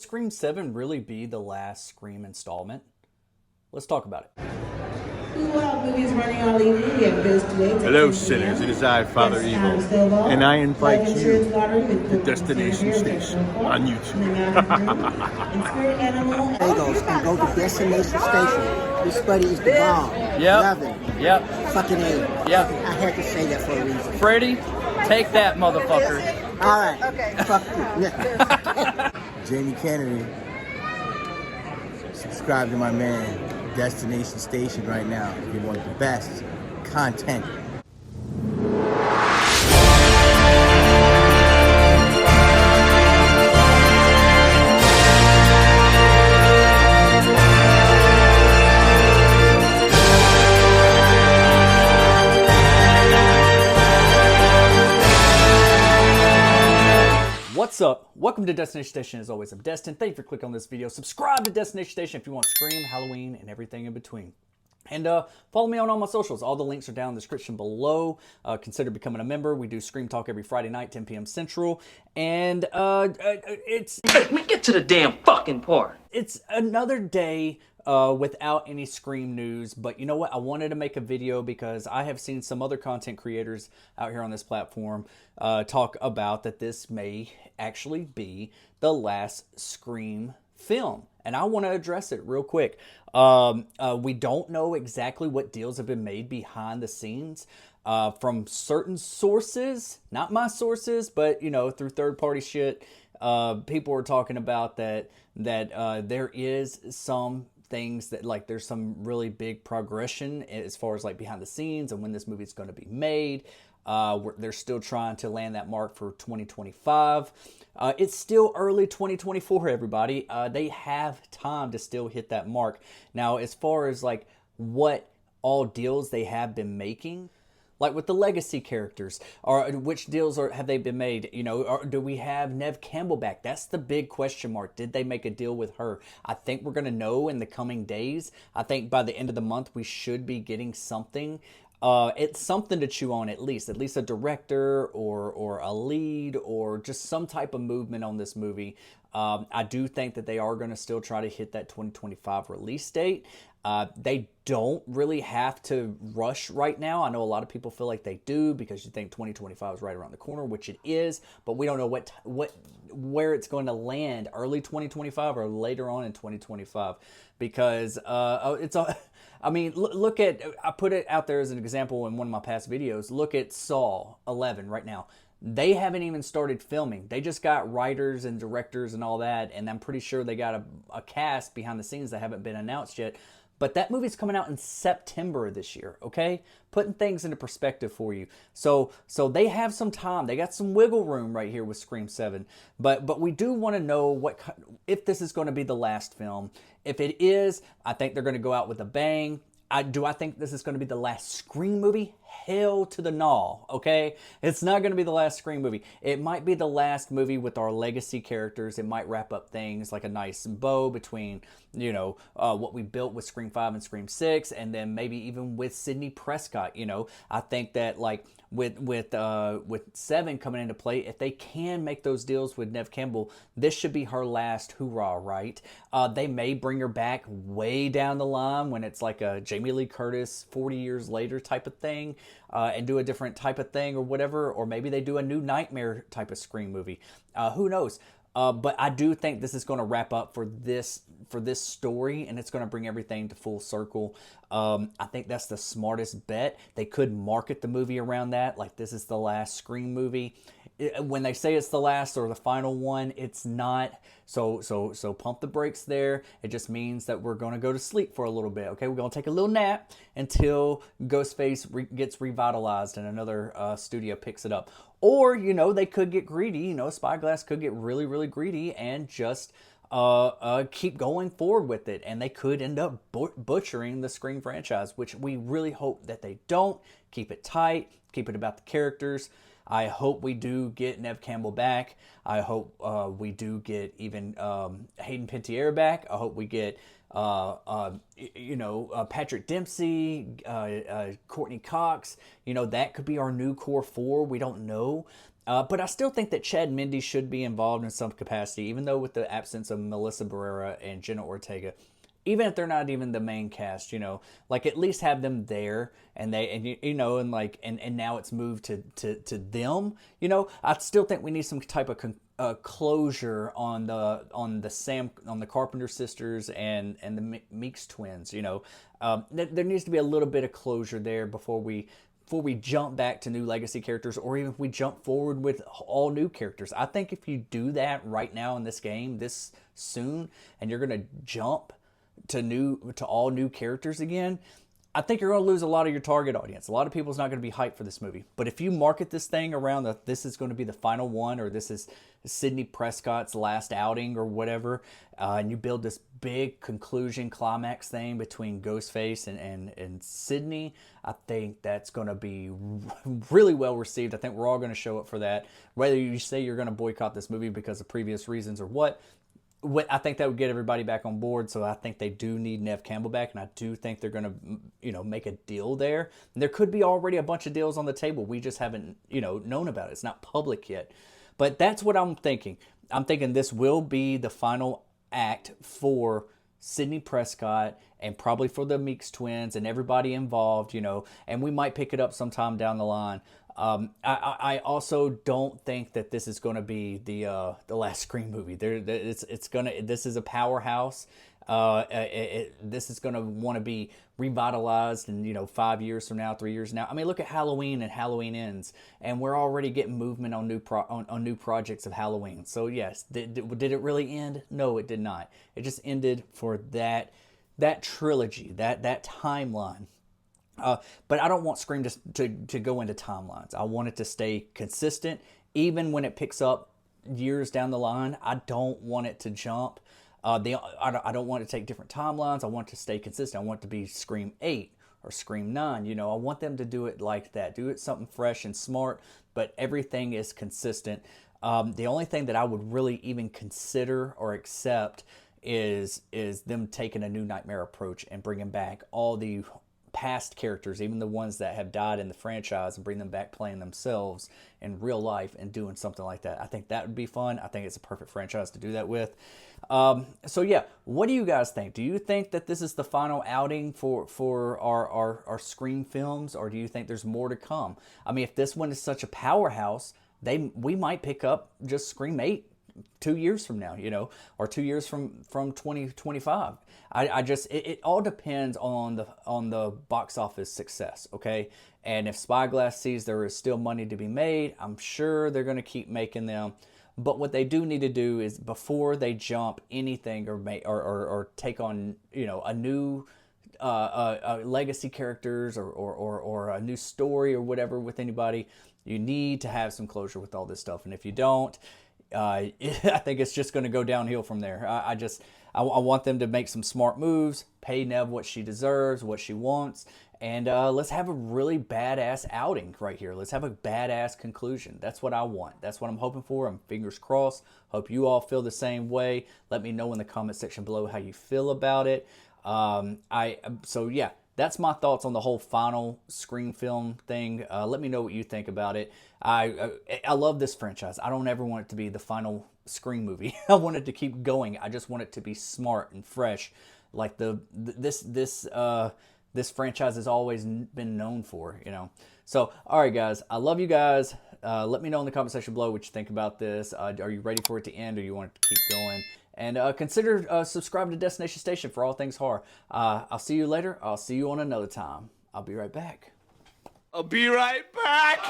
Scream 7 really be the last Scream installment? Let's talk about it. Hello, sinners. It is I, Father Evil, and I invite you to Destination Station on YouTube. Bagels and go to Destination Station. This buddy is the bomb. Yep. Love it. Yep. Fucking A. Yep. I had to say that for a reason. Freddie, take that, motherfucker. All right. Okay. Fuck you. Yeah. Jamie Kennedy. Subscribe to my man, Destination Station, right now if you want the best content. What's up? Welcome to Destination Station. As always, I'm Destin. Thank you for clicking on this video. Subscribe to Destination Station if you want Scream, Halloween, and everything in between. And follow me on all my socials. All the links are down in the description below. Consider becoming a member. We do Scream Talk every Friday night, 10 p.m. Central. And it's... Let me get to the damn fucking part. It's another day without any Scream news, but you know what? I wanted to make a video because I have seen some other content creators out here on this platform talk about that this may actually be the last Scream film. And I want to address it real quick. We don't know exactly what deals have been made behind the scenes. From certain sources, not my sources, but you know, through third-party shit, people are talking about that there is some things that, like, there's some really big progression as far as like behind the scenes and when this movie is going to be made. They're still trying to land that mark for 2025. It's still early 2024, everybody. They have time to still hit that mark. Now, as far as like what all deals they have been making, like with the legacy characters, or which deals have they been made? You know, or do we have Neve Campbell back? That's the big question mark. Did they make a deal with her? I think we're gonna know in the coming days. I think by the end of the month we should be getting something. It's something to chew on, at least a director or a lead or just some type of movement on this movie. I do think that they are going to still try to hit that 2025 release date. They don't really have to rush right now. I know a lot of people feel like they do because you think 2025 is right around the corner, which it is, but we don't know where it's going to land, early 2025 or later on in 2025, because I mean, look at, I put it out there as an example in one of my past videos. Look at Saw 11 right now. They haven't even started filming. They just got writers and directors and all that, and I'm pretty sure they got a cast behind the scenes that haven't been announced yet. But that movie's coming out in September of this year, okay? Putting things into perspective for you. So they have some time. They got some wiggle room right here with Scream 7. But we do want to know if this is going to be the last film. If it is, I think they're going to go out with a bang. Do I think this is going to be the last Scream movie? Hell to the no, okay? It's not going to be the last Scream movie. It might be the last movie with our legacy characters. It might wrap up things like a nice bow between, you know, what we built with Scream 5 and Scream 6, and then maybe even with Sidney Prescott, you know. I think that, like, with 7 coming into play, if they can make those deals with Neve Campbell, this should be her last hoorah, right? They may bring her back way down the line when it's like a Jamie Lee Curtis 40 years later type of thing, and do a different type of thing or whatever, or maybe they do a new Nightmare type of Scream movie. Who knows? But I do think this is going to wrap up for this story, and it's going to bring everything to full circle. I think that's the smartest bet. They could market the movie around that, like this is the last Scream movie. When they say it's the last or the final one, it's not. So pump the brakes there. It just means that we're going to go to sleep for a little bit. Okay, we're going to take a little nap until Ghostface gets revitalized and another studio picks it up. Or, you know, they could get greedy. You know, Spyglass could get really, really greedy and just keep going forward with it. And they could end up butchering the Scream franchise, which we really hope that they don't. Keep it tight. Keep it about the characters. I hope we do get Neve Campbell back. I hope we do get even Hayden Panettiere back. I hope we get Patrick Dempsey, Courtney Cox. You know, that could be our new core four. We don't know. But I still think that Chad Mendes should be involved in some capacity, even though with the absence of Melissa Barrera and Jenna Ortega. Even if they're not even the main cast, like at least have them there, and and now it's moved to them. I still think we need some type of closure on the Carpenter sisters and the Meeks twins. There needs to be a little bit of closure there before we jump back to new legacy characters, or even if we jump forward with all new characters. I think if you do that right now in this game this soon, and you're gonna jump to all new characters again, I think you're going to lose a lot of your target audience. A lot of people's not going to be hyped for this movie. But if you market this thing around that this is going to be the final one, or this is Sidney Prescott's last outing or whatever, and you build this big conclusion climax thing between Ghostface and Sidney, I think that's going to be really well received. I think we're all going to show up for that. Whether you say you're going to boycott this movie because of previous reasons or what, I think that would get everybody back on board. So I think they do need Neve Campbell back, and I do think they're going to, make a deal there. And there could be already a bunch of deals on the table. We just haven't, known about it. It's not public yet. But that's what I'm thinking. I'm thinking this will be the final act for Sidney Prescott and probably for the Meeks twins and everybody involved, and we might pick it up sometime down the line. I also don't think that this is going to be the last Scream movie. This is a powerhouse. This is going to want to be revitalized in 5 years from now, 3 years from now. I mean, look at Halloween and Halloween Ends, and we're already getting movement on new projects of Halloween. So yes, did it really end? No, it did not. It just ended for that trilogy, that timeline. But I don't want Scream to go into timelines. I want it to stay consistent, even when it picks up years down the line. I don't want it to jump. I don't want it to take different timelines. I want it to stay consistent. I want it to be Scream 8 or Scream 9. I want them to do it like that. Do it something fresh and smart, but everything is consistent. The only thing that I would really even consider or accept is them taking a new Nightmare approach and bringing back all the past characters, even the ones that have died in the franchise, and bring them back playing themselves in real life and doing something like that. I think that would be fun. I think it's a perfect franchise to do that with. So yeah, what do you guys think? Do you think that this is the final outing for our Scream films, or do you think there's more to come? I mean, if this one is such a powerhouse, we might pick up just Scream 8 2 years from now, or 2 years from 2025. It all depends on the box office success, okay? And if Spyglass sees there is still money to be made, I'm sure they're going to keep making them. But what they do need to do is, before they jump anything or take on a new legacy characters or a new story or whatever with anybody, you need to have some closure with all this stuff. And if you don't, I think it's just going to go downhill from there. I want them to make some smart moves, pay Neve what she deserves, what she wants, and let's have a really badass outing right here. Let's have a badass conclusion. That's what I want. That's what I'm hoping for. I'm fingers crossed. Hope you all feel the same way. Let me know in the comment section below how you feel about it. So yeah, that's my thoughts on the whole final Scream film thing. Let me know what you think about it. I love this franchise. I don't ever want it to be the final Scream movie. I want it to keep going. I just want it to be smart and fresh, like this franchise has always been known for. So all right, guys, I love you guys. Let me know in the comment section below what you think about this. Are you ready for it to end, or you want it to keep going? And consider subscribing to Destination Station for all things horror. I'll see you later. I'll see you on another time. I'll be right back. I'll be right back.